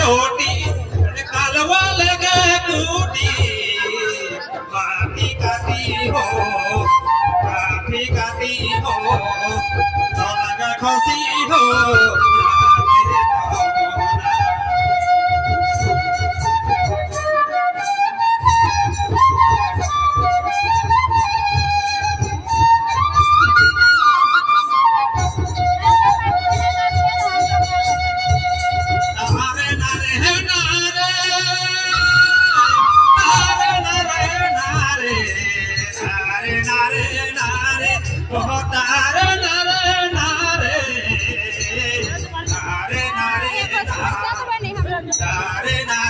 रोटी कालवा लगे कूटी काटी काटी हो तो लगा खुशी हो Nare